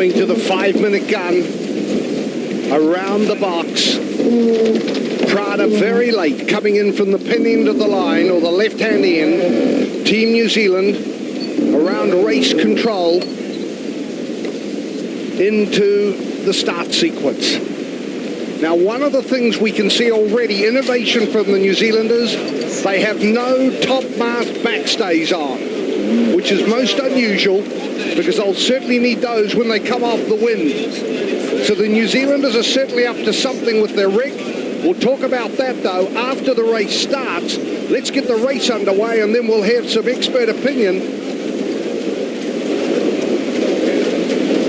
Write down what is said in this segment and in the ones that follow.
going to the 5-minute gun around the box. Prada very late, coming in from the pin end of the line, or the left-hand end. Team New Zealand around race control into the start sequence. Now, one of the things we can see already, innovation from the New Zealanders, they have no top mast backstays on, which is most unusual because they'll certainly need those when they come off the wind. So the New Zealanders are certainly up to something with their rig. We'll talk about that, though, after the race starts. Let's get the race underway, and then we'll have some expert opinion.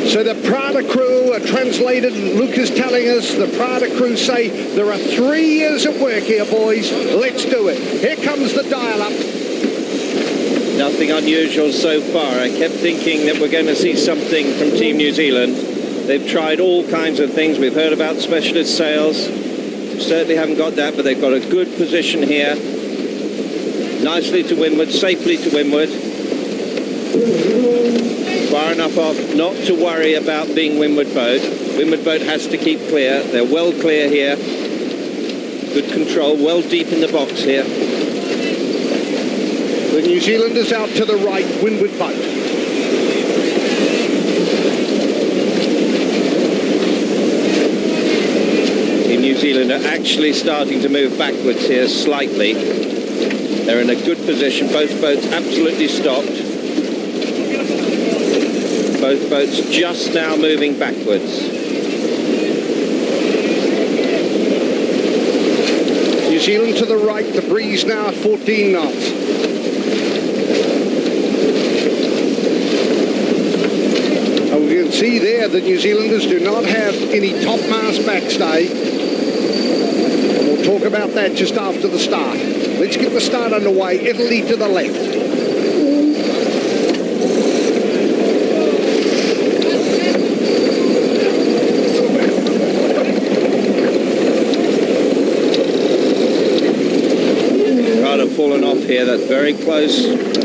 So the Prada crew are translated. Luke is telling us the Prada crew say there are 3 years of work here, boys. Let's do it. Here comes the dial-up. Nothing unusual so far. I kept thinking that we're going to see something from Team New Zealand. They've tried all kinds of things. We've heard about specialist sails. Certainly haven't got that, but they've got a good position here. Nicely to windward, safely to windward. Far enough off not to worry about being windward boat. Windward boat has to keep clear. They're well clear here. Good control, well deep in the box here. The New Zealanders out to the right, windward boat. Team New Zealand are actually starting to move backwards here slightly. They're in a good position. Both boats absolutely stopped. Both boats just now moving backwards. New Zealand to the right, the breeze now at 14 knots. And we can see there the New Zealanders do not have any topmast backstay. And we'll talk about that just after the start. Let's get the start underway. Italy to the left. Fallen off here. That's very close.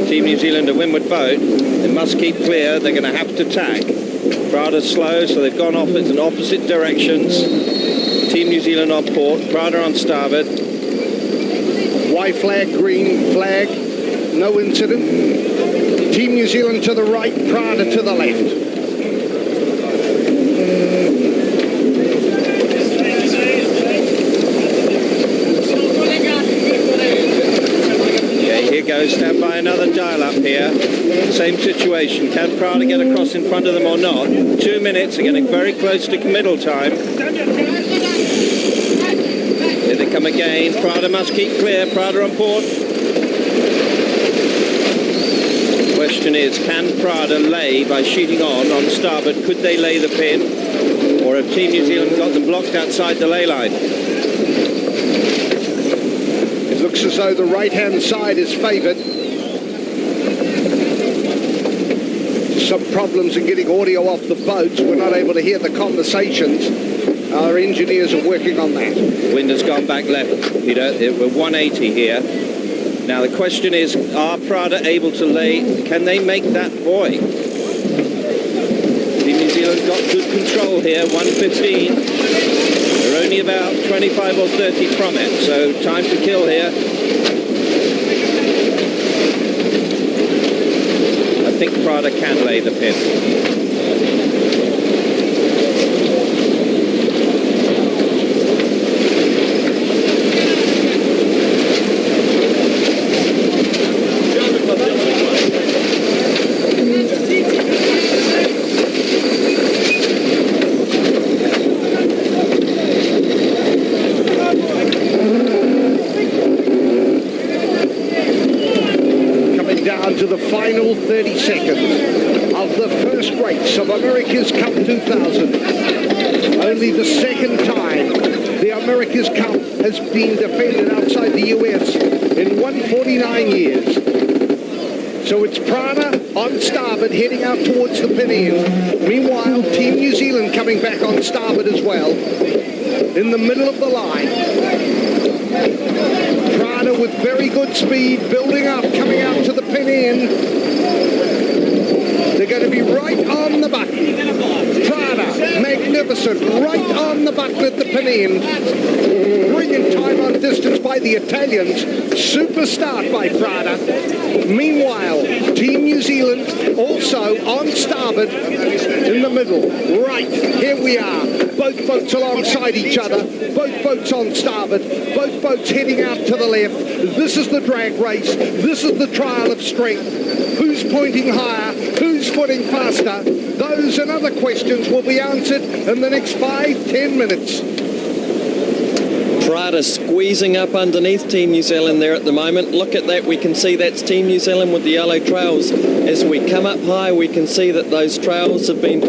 Team New Zealand a windward boat. They must keep clear. They're going to have to tack. Prada's slow, so they've gone off in opposite directions. Team New Zealand on port. Prada on starboard. White flag, green flag. No incident. Team New Zealand to the right, Prada to the left. Goes, stand by another dial-up here. Same situation. Can Prada get across in front of them or not? 2 minutes. They're getting very close to committal time. Here they come again. Prada must keep clear. Prada on port. Question is, can Prada lay by sheeting on starboard? Could they lay the pin? Or have Team New Zealand got them blocked outside the lay line? Looks as though the right-hand side is favoured. Some problems in getting audio off the boats. We're not able to hear the conversations. Our engineers are working on that. Wind has gone back left, Peter. We're 180 here. Now the question is, are Prada able to lay? Can they make that buoy? Team New Zealand got good control here. 115. They're only about 25 or 30 from it, so time to kill here. I think Prada can lay the pin. To the final 30 seconds of the first race of America's Cup 2000. Only the second time the America's Cup has been defended outside the US in 149 years. So it's Prada on starboard heading out towards the pin end. Meanwhile, Team New Zealand coming back on starboard as well in the middle of the line. Prada with very good speed, building up, coming out to the pin end. They're going to be right on the button. 10. Brilliant time on distance by the Italians. Super start by Prada. Meanwhile, Team New Zealand also on starboard in the middle. Right, here we are. Both boats alongside each other. Both boats on starboard. Both boats heading out to the left. This is the drag race. This is the trial of strength. Who's pointing higher? Who's footing faster? Those and other questions will be answered in the next 5-10 minutes. Prada squeezing up underneath Team New Zealand there at the moment. Look at that, we can see that's Team New Zealand with the yellow trails. As we come up high, we can see that those trails have been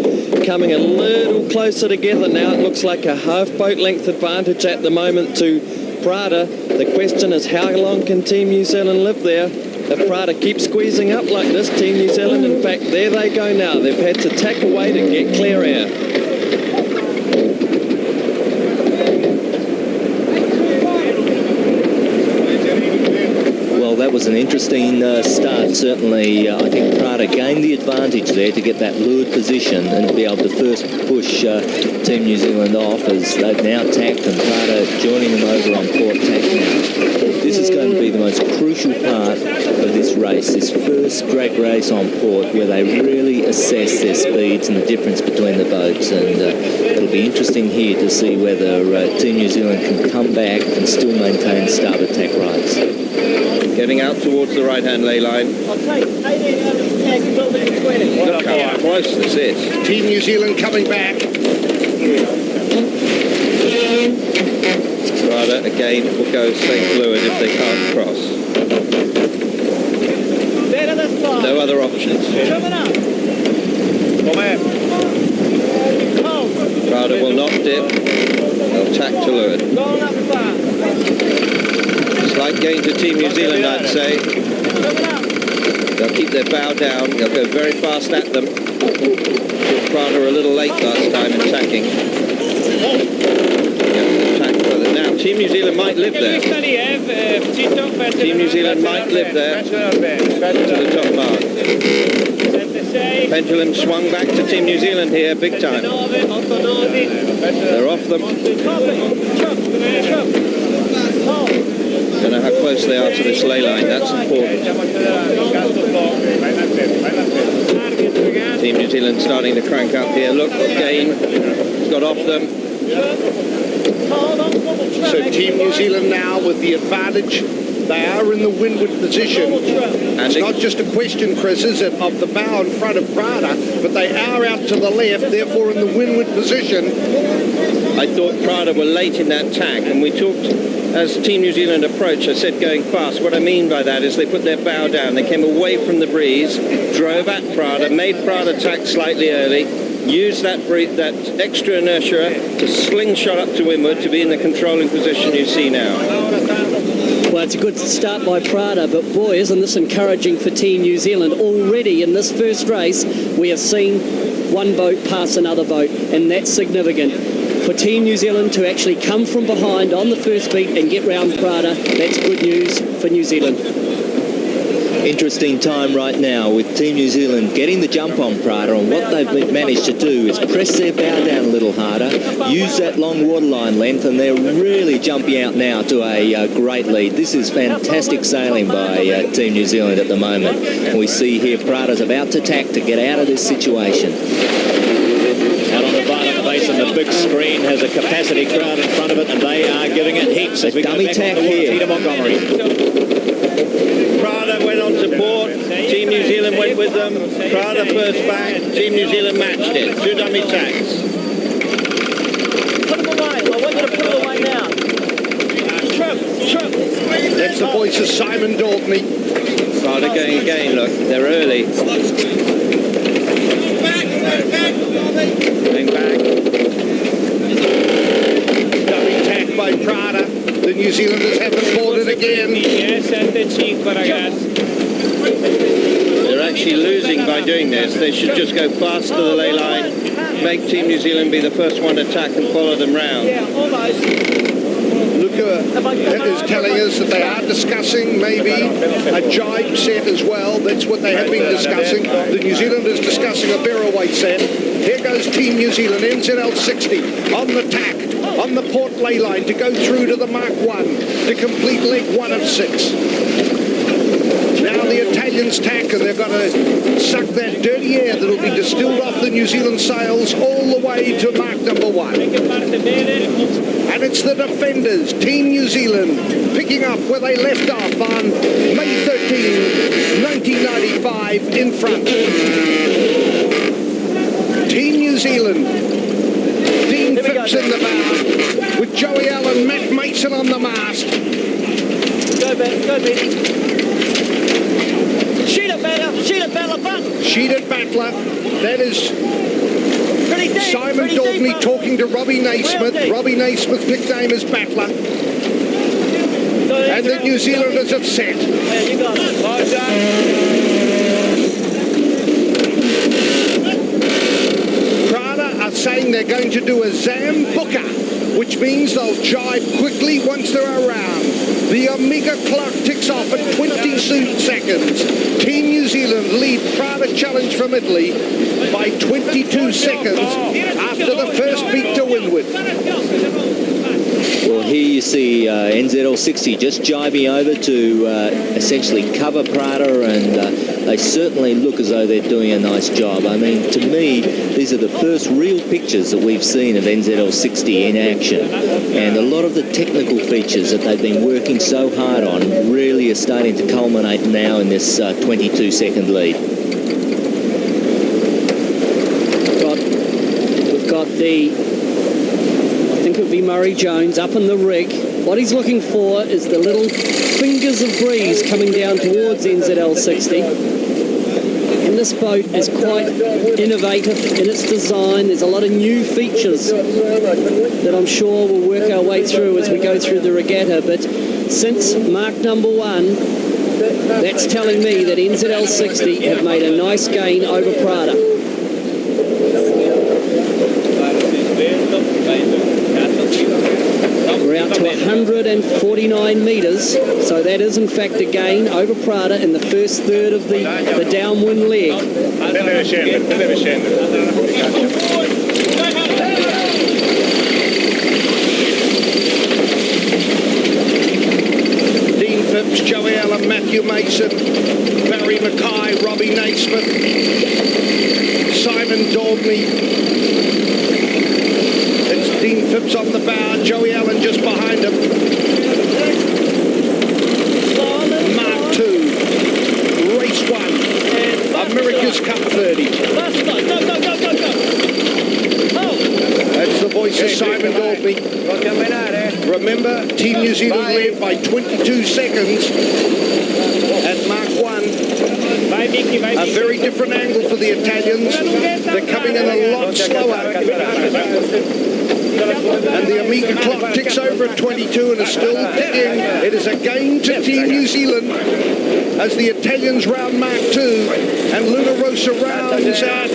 coming a little closer together now. It looks like a half boat length advantage at the moment to Prada. The question is, how long can Team New Zealand live there? If Prada keeps squeezing up like this, Team New Zealand, in fact, there they go now. They've had to tack away to get clear air. Well, that was an interesting start. Certainly, I think Prada gained the advantage there to get that leeward position and to be able to first push Team New Zealand off as they've now tacked, and Prada joining them over on port tack now. This is going to be the most crucial part of this race, this first drag race on port, where they really assess their speeds and the difference between the boats. And it'll be interesting here to see whether Team New Zealand can come back and still maintain starboard tack rights. Getting out towards the right-hand ley line. I'll take 18 out of the tag, Look how close this is. Team New Zealand coming back. Prada again will go stay fluid if they can't cross. No other options. Prada will not dip. They'll tack to leeward. It's like going to Team New Zealand, I'd say. They'll keep their bow down. They'll go very fast at them. Took Prada a little late last time in tacking. Now, Team New Zealand might live there. Team New Zealand might live there to the top mark. Pendulum swung back to Team New Zealand here, big time. They're off them. Don't know how close they are to this ley line. That's important. Team New Zealand starting to crank up here. Look, again, got off them. So Team New Zealand now with the advantage. They are in the windward position. And it's not just a question, Chris, is it, of the bow in front of Prada, but they are out to the left, therefore in the windward position. I thought Prada were late in that tack, and we talked, as Team New Zealand approached, I said going fast. What I mean by that is they put their bow down, they came away from the breeze, drove at Prada, made Prada tack slightly early, used that extra inertia to slingshot up to windward to be in the controlling position you see now. Well, it's a good start by Prada, but boy, isn't this encouraging for Team New Zealand. Already in this first race, we have seen one boat pass another boat, and that's significant. For Team New Zealand to actually come from behind on the first beat and get round Prada, that's good news for New Zealand. Interesting time right now with Team New Zealand getting the jump on Prada, and what they've managed to do is press their bow down a little harder, use that long waterline length, and they're really jumping out now to a great lead. This is fantastic sailing by Team New Zealand at the moment. And we see here Prada's about to tack to get out of this situation. Out on the bottom base, and the big screen has a capacity crowd in front of it, and they are giving it heaps as we go back on the water. Peter Montgomery. Prada went on to port. Team New Zealand went with them. Prada first back. Team New Zealand matched it. 2 dummy tacks. Put them away. I want you to put them away now. That's the voice of Simon Dalton. Prada going again, look. They're early. Going back. Dummy tack by Prada. The New Zealanders haven't boarded again. They're actually losing by doing this. They should just go fast to the ley line, make Team New Zealand be the first one to attack and follow them round. Look America is telling us that they are discussing maybe a jibe set as well. That's what they have been discussing. The New Zealanders discussing a barrowweight set. Here goes Team New Zealand, NZL 60 on the tack, on the port lay line to go through to the Mark 1 to complete leg 1 of 6. Now the Italians tack, and they've got to suck that dirty air that'll be distilled off the New Zealand sails all the way to mark number 1. And it's the defenders, Team New Zealand, picking up where they left off on May 13, 1995 in front. Team New Zealand, Dean Phipps in the bow, with Joey Allen, Matt Mason on the mast. Go, baby. Sheet Battler button. Sheeted Battler. That is Simon Daubney talking to Robbie Naismith. Robbie Naismith's nickname is Battler. And the New Zealanders have set. Yeah, you got it. Well done. Prada are saying they're going to do a Zambuca, which means they'll jibe quickly once they're around. The Omega clock ticks off at 22 seconds. Team New Zealand lead Prada Challenge from Italy by 22 seconds after the first beat to windward. Well, here you see NZL 60 just jibing over to essentially cover Prada, and they certainly look as though they're doing a nice job. I mean, to me, these are the first real pictures that we've seen of NZL 60 in action, and a lot of the technical features that they've been working so hard on really are starting to culminate now in this 22-second lead. We've got the... I think it would be Murray Jones up in the rig. What he's looking for is the little fingers of breeze coming down towards NZL 60. And this boat is quite innovative in its design. There's a lot of new features that I'm sure we'll work our way through as we go through the regatta. But since mark number 1, that's telling me that NZL 60 have made a nice gain over Prada. We're out to 149 metres, so that is in fact a gain over Prada in the first third of the downwind leg. Dean Phipps, Joey Allen, Matthew Mason, Barry Mackay, Robbie Naismith, Simon Daubney. Dean Phipps on the bow, Joey Allen just behind him. Mark 2, race 1, America's Cup 30. That's the voice of Simon Daubney. Remember, Team New Zealand led by 22 seconds at Mark 1. A very different angle for the Italians. They're coming in a lot slower. And the Omega clock ticks over at 22 and is still ticking. It is a gain to Team New Zealand as the Italians round Mark 2 and Luna Rossa rounds out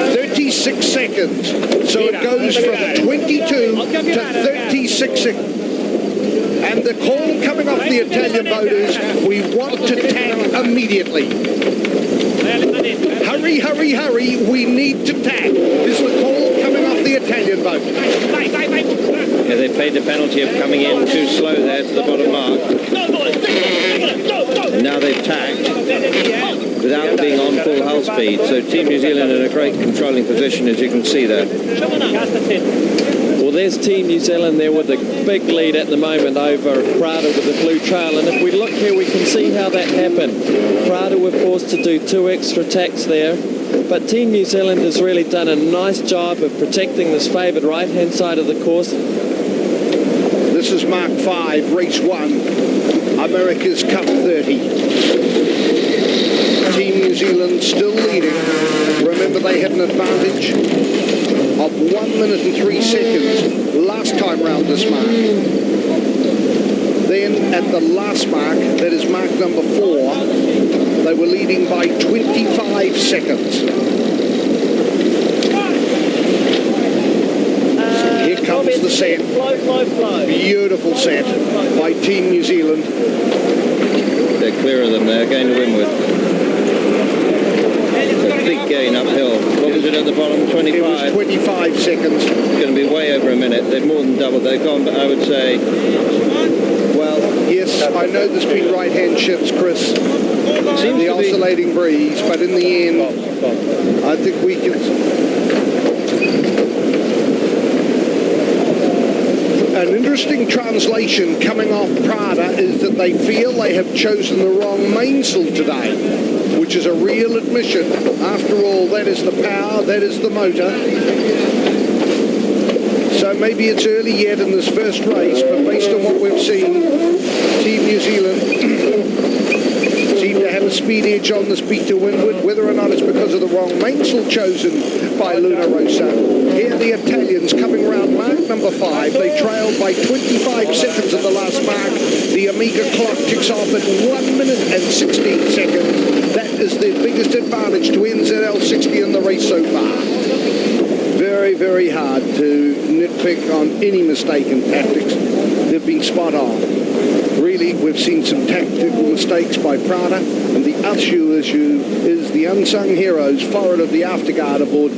36 seconds. So it goes from 22 to 36 seconds. And the call coming off the Italian boaters, we want to tack immediately. Hurry, hurry, hurry, we need to tack, is the call coming off the Italian boat. Yeah, they paid the penalty of coming in too slow there to the bottom mark. And now they've tacked without being on full hull speed. So Team New Zealand in a great controlling position, as you can see there. Well, there's Team New Zealand there with a big lead at the moment over Prada with the blue trail. And if we look here, we can see how that happened. Prada were forced to do 2 extra tacks there. But Team New Zealand has really done a nice job of protecting this favoured right-hand side of the course. This is Mark 5, race 1, America's Cup 30. Team New Zealand still leading. Remember, they had an advantage of 1 minute and 3 seconds last time round this mark. Then at the last mark, that is mark number 4, they were leading by 25 seconds. set. Beautiful set by Team New Zealand. They're clear of them there, going to windward. It's a big gain uphill. What was it at the bottom? 25? It was 25 seconds. It's going to be way over a minute. They've more than doubled. They've gone, I would say... Well, yes, I know there's been right-hand shifts, Chris. The oscillating breeze, but in the end, I think we can... An interesting translation coming off Prada is that they feel they have chosen the wrong mainsail today, which is a real admission. After all, that is the power, that is the motor. So maybe it's early yet in this first race, but based on what we've seen, Team New Zealand seem to have a speed edge on the speed to windward, whether or not it's because of the wrong mainsail chosen by Luna Rossa. Here the Italians coming round mark number 5. They trailed by 25 seconds at the last mark. The Amiga clock ticks off at 1 minute and 16 seconds. That is the biggest advantage to NZL 60 in the race so far. Very, very hard to nitpick on any mistake in tactics. They've been spot on. Really, we've seen some tactical mistakes by Prada, and the issue is the unsung heroes forward of the afterguard aboard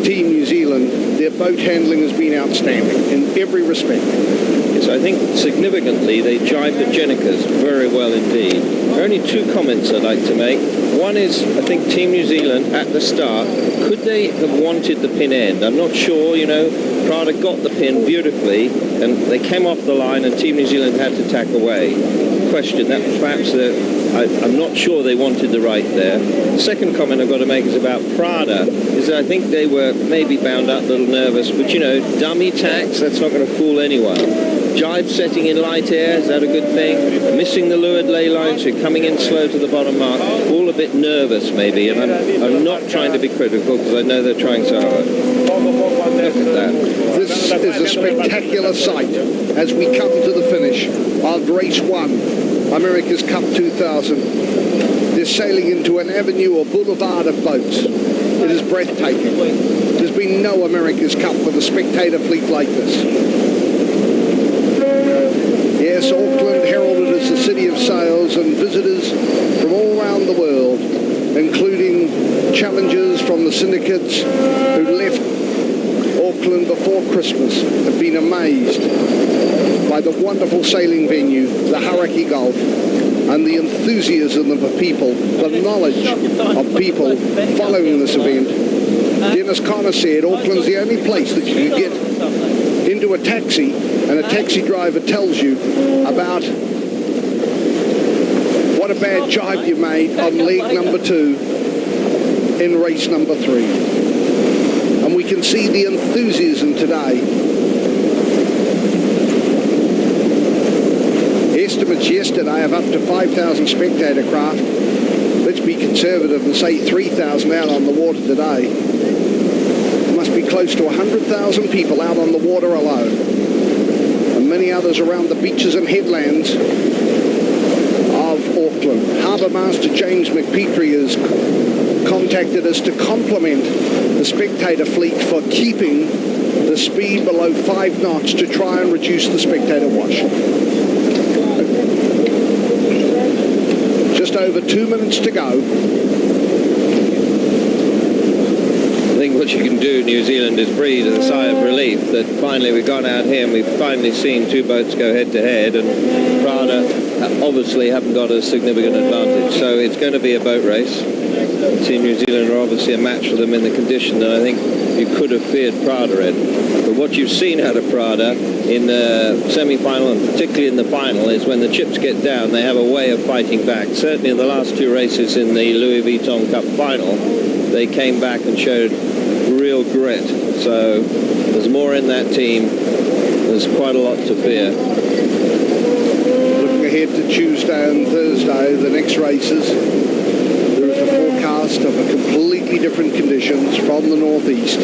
Team New Zealand. Their boat handling has been outstanding in every respect. Yes, I think significantly they jibed the Jenicas very well indeed. There are only 2 comments I'd like to make. One is, I think Team New Zealand at the start, could they have wanted the pin end? I'm not sure, you know. Prada got the pin beautifully, and they came off the line, and Team New Zealand had to tack away. Question, that perhaps I'm not sure they wanted the right there. The second comment I've got to make is about Prada, is that I think they were maybe bound up, a little nervous, but you know, dummy tacks, that's not going to fool anyone. Jibe setting in light air, is that a good thing? Missing the leeward ley line, so coming in slow to the bottom mark, all a bit nervous maybe, and I'm not trying to be critical because I know they're trying so hard. Look at that. This is a spectacular sight as we come to the finish of race 1, America's Cup 2000. They're sailing into an avenue or boulevard of boats. It is breathtaking. There's been no America's Cup with a spectator fleet like this. Yes, Auckland heralded as the city of sails, and visitors from all around the world, including challengers from the syndicates who left Auckland before Christmas, have been amazed by the wonderful sailing venue, the Hauraki Gulf, and the enthusiasm of the people, the knowledge of people following this event. Dennis Connor said Auckland's the only place that you can get into a taxi and a taxi driver tells you about what a bad jibe you made on leg number 2 in race number 3. And we can see the enthusiasm today. Estimates yesterday of up to 5,000 spectator craft. Let's be conservative and say 3,000 out on the water today. There must be close to 100,000 people out on the water alone. And many others around the beaches and headlands of Auckland. Harbour Master James McPetrie has contacted us to compliment the spectator fleet for keeping the speed below 5 knots to try and reduce the spectator wash. Just over 2 minutes to go. I think what you can do, New Zealand, is breathe a sigh of relief that finally we've gone out here and we've finally seen 2 boats go head to head, and Prada obviously haven't got a significant advantage. So it's going to be a boat race. Team New Zealand are obviously a match for them in the condition that I think you could have feared Prada in. But what you've seen out of Prada in the semi-final and particularly in the final is when the chips get down, they have a way of fighting back. Certainly in the last 2 races in the Louis Vuitton Cup final, they came back and showed real grit. So there's more in that team. There's quite a lot to fear. Looking ahead to Tuesday and Thursday, the next races, there is a forecast of a completely different conditions from the northeast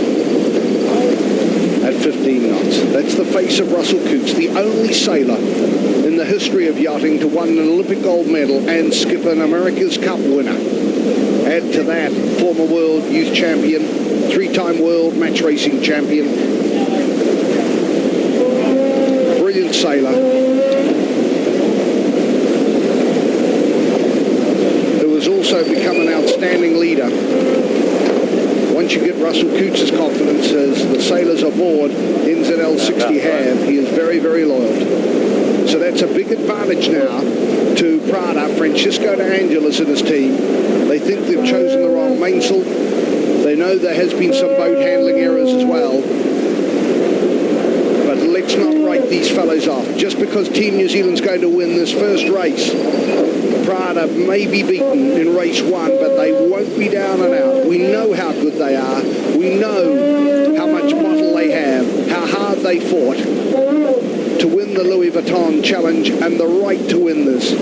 at 15 knots. That's the face of Russell Coots, the only sailor in the history of yachting to win an Olympic gold medal and skip an America's Cup winner. Add to that, former world youth champion, 3-time world match racing champion. excellent sailor who has also become an outstanding leader. Once you get Russell Coots' confidence, as the sailors aboard NZL 60 have, he is very, very loyal. So that's a big advantage now to Prada. Francisco De Angelis and his team. They think they've chosen the wrong mainsail. They know there has been some boat handling errors as well. But let's not write these fellows off. Just because Team New Zealand's going to win this first race, Prada may be beaten in race 1, but they won't be down and out. We know how good they are. We know how much muscle they have, how hard they fought to win the Louis Vuitton Challenge and the right to win this.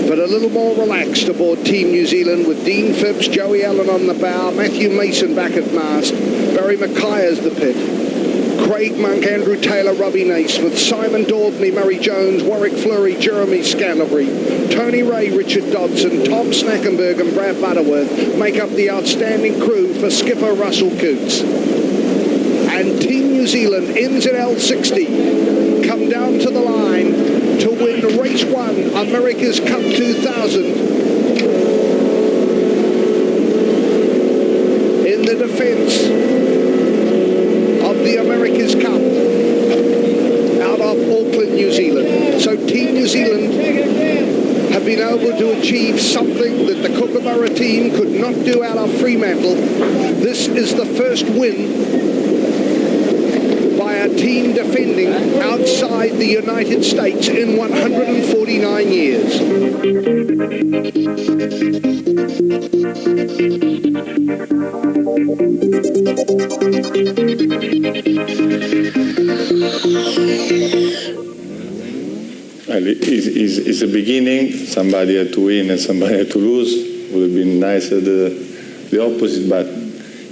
But a little more relaxed aboard Team New Zealand with Dean Phipps, Joey Allen on the bow, Matthew Mason back at mast, Barry Mackay's the pit, Craig Monk, Andrew Taylor, Robbie Naismith, Simon Daubney, Murray Jones, Warwick Fleury, Jeremy Scantlebury, Tony Ray, Richard Dodson, Tom Snackenberg and Brad Butterworth make up the outstanding crew for skipper Russell Coots. And Team New Zealand, NZL 60, come down to the line to win race 1, America's Cup 2000. In the defence of the America's Cup out of Auckland, New Zealand. So Team New Zealand have been able to achieve something that the Kookaburra team could not do out of Fremantle. This is the first win by a team defending outside the United States in 149 years. Well, it's a beginning. Somebody had to win and somebody had to lose. Would have been nicer the opposite, but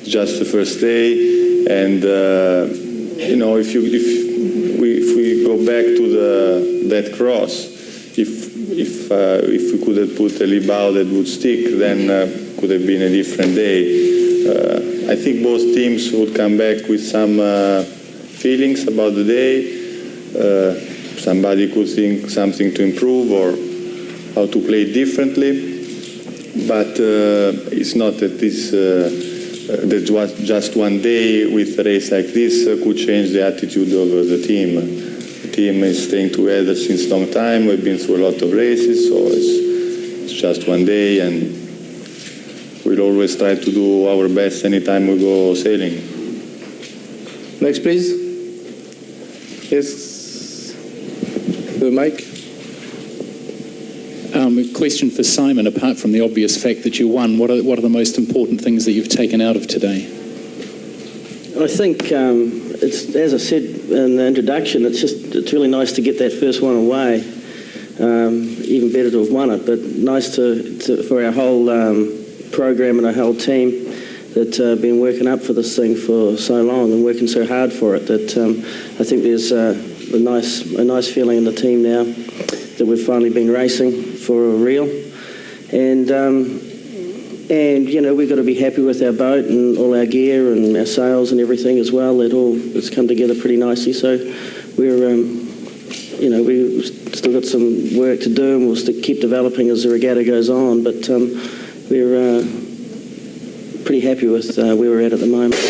just the first day. And you know, if we go back to that cross, if we could have put a lee bow that would stick, then could have been a different day. I think both teams would come back with some feelings about the day. Somebody could think something to improve or how to play differently. But it's not that this that just one day with a race like this could change the attitude of the team. The team is staying together since a long time. We've been through a lot of races, so it's just one day, and we'll always try to do our best anytime we go sailing. Next, please. Yes, the mic. A question for Simon. Apart from the obvious fact that you won, what are the most important things that you've taken out of today? I think it's, as I said in the introduction, it's really nice to get that first one away. Even better to have won it, but nice for our whole program and our whole team that been working up for this thing for so long and working so hard for it. That I think there's a nice feeling in the team now that we've finally been racing for real, and you know, we've got to be happy with our boat and all our gear and our sails and everything as well. It's come together pretty nicely. So we're you know, we've still got some work to do, and we'll keep developing as the regatta goes on. But we're pretty happy with where we're at the moment.